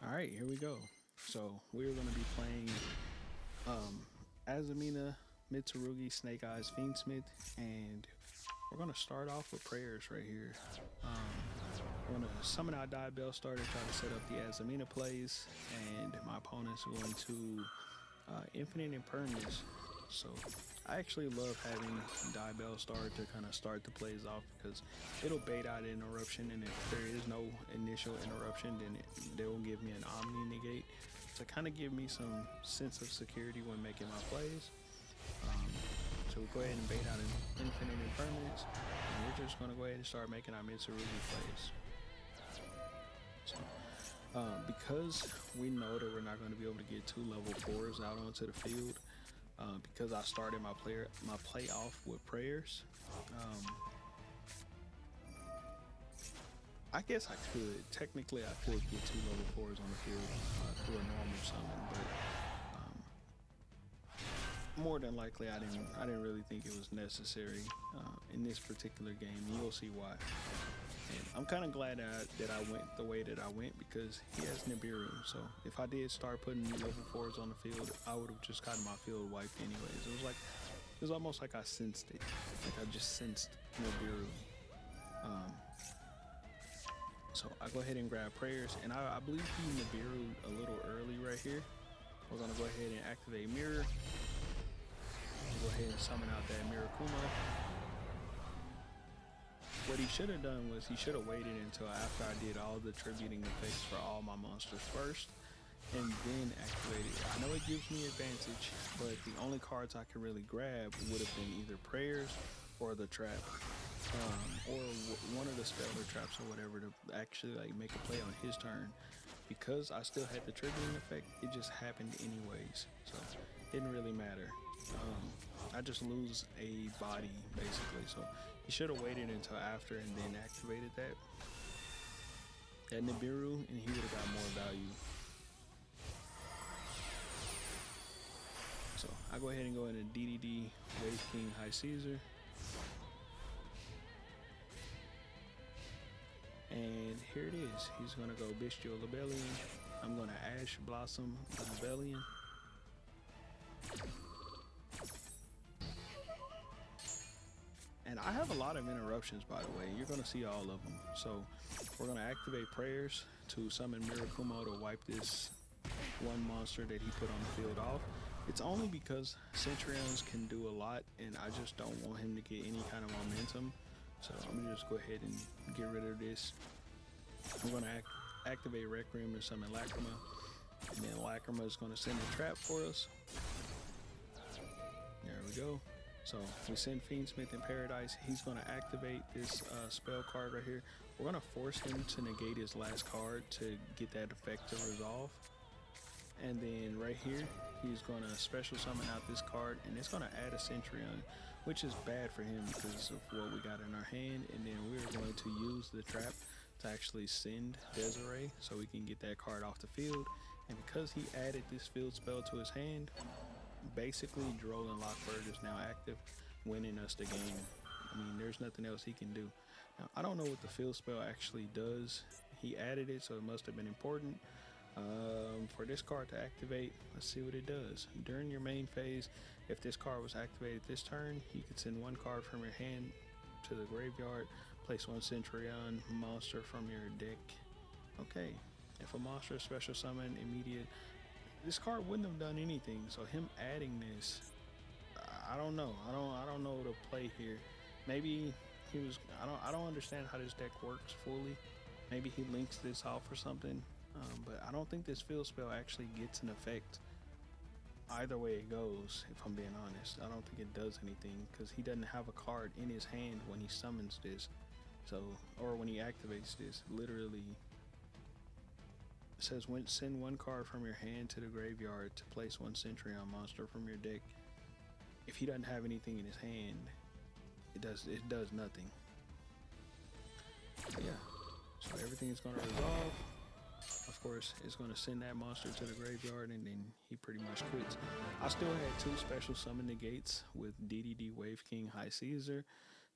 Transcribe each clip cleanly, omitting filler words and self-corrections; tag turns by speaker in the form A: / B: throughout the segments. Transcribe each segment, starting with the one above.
A: All right, here we go. So we're going to be playing Azamina, Mitsurugi, Snake Eyes, Fiendsmith, and we're going to start off with prayers right here. We're going to summon our Diabell starter, try to set up the Azamina plays, and my opponent's going to infinite impermanence. So I actually love having Diabell start to kind of start the plays off because it'll bait out an interruption, and if there is no initial interruption, then they will give me an Omni negate to kind of give me some sense of security when making my plays. So we'll go ahead and bait out an infinite impermanence, and we're just going to go ahead and start making our Mitsurugi plays. So because we know that we're not going to be able to get 2 level 4s out onto the field, because I started my play off with prayers. I guess I could technically I could get 2 level 4s on the field through a normal summon, but more than likely I didn't really think it was necessary in this particular game. You'll see why. And I'm kind of glad that I went the way that I went because he has Nibiru. So if I did start putting level 4s on the field, I would have just gotten my field wiped anyways. It was almost like I sensed it. Like I just sensed Nibiru. So I go ahead and grab prayers, and I believe he Nibiru a little early right here. We're gonna go ahead and activate mirror. Go ahead and summon out that Mirakuma. What he should have done was he should have waited until after I did all the tributing effects for all my monsters first and then activated it. I know it gives me advantage, but the only cards I could really grab would have been either prayers or the trap, or one of the stellar traps or whatever to actually like make a play on his turn. Because I still had the triggering effect, it just happened anyways, so it didn't really matter. I just lose a body basically, so he should have waited until after and then activated that Nibiru, and he would have got more value. So I go ahead and go into DDD Wave King High Caesar, and here it is. He's gonna go Bestial Libellion. I'm gonna Ash Blossom Libellion. And I have a lot of interruptions, by the way. You're going to see all of them. So we're going to activate prayers to summon Mirakumo to wipe this one monster that he put on the field off. It's only because Centurions can do a lot, and I just don't want him to get any kind of momentum. So I'm going to just go ahead and get rid of this. I'm going to activate Requiem to summon Lacrima. And then Lacrima is going to send a trap for us. There we go. So we send Fiendsmith in Paradise. He's going to activate this spell card right here. We're going to force him to negate his last card to get that effect to resolve. And then right here, he's going to special summon out this card, and it's going to add a Centurion, which is bad for him because of what we got in our hand. And then we're going to use the trap to actually send Desiree so we can get that card off the field. And because he added this field spell to his hand, basically Droll and Lockbird is now active, winning us the game. I mean, there's nothing else he can do. Now, I don't know what the field spell actually does. He added it, so it must have been important. For this card to activate, let's see what it does. During your main phase, if this card was activated this turn, you could send 1 card from your hand to the graveyard, place 1 Centurion monster from your deck. Okay, if a monster is special summon immediate, this card wouldn't have done anything. So him adding this, I don't know. I don't know the play here. Maybe he was. I don't understand how this deck works fully. Maybe he links this off or something. But I don't think this field spell actually gets an effect. Either way it goes, if I'm being honest, I don't think it does anything because he doesn't have a card in his hand when he summons this. So, or when he activates this, literally. It says send 1 card from your hand to the graveyard to place 1 Centurion monster from your deck. If he doesn't have anything in his hand, it does nothing. Yeah. So everything is going to resolve. Of course, it's going to send that monster to the graveyard, and then he pretty much quits. I still had 2 special summon negates with DDD Wave King High Caesar,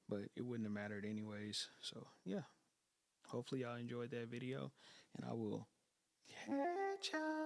A: but it wouldn't have mattered anyways. So yeah. Hopefully y'all enjoyed that video, and I will get ya.